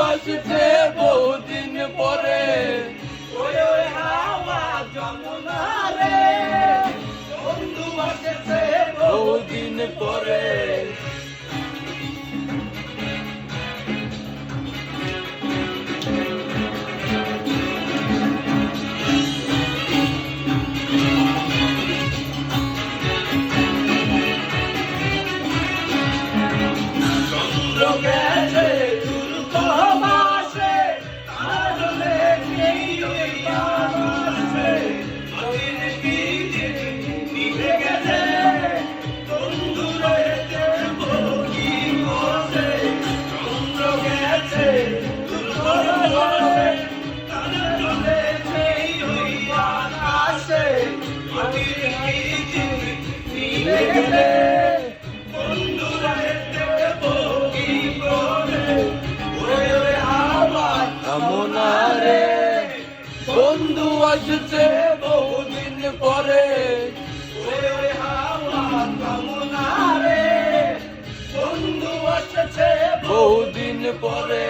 আসছে বহুদিন পরে, ওরে ওরে হাওয়া যমুনা রে, বন্ধু আসছে বহুদিন পরে। গেছে দূরবাসে, তাহলে নেই ওই বাসে, আদিন গীতে নিভে গেছে, বন্ধু রয়েছে বকি বসে। চন্দ্র গেছে দূরবাসে, তাহলে নেই ওই আকাশে, আদিন গীতে নিভে গেছে, বন্ধু রয়েছে বকি বসে। ওরে ওরে হাওয়া যমুনা রে, বন্ধু আসছে বহুদিন পরে, ওরে ওরে হাওয়া যমুনা রে, বন্ধু আসছে বহুদিন পরে।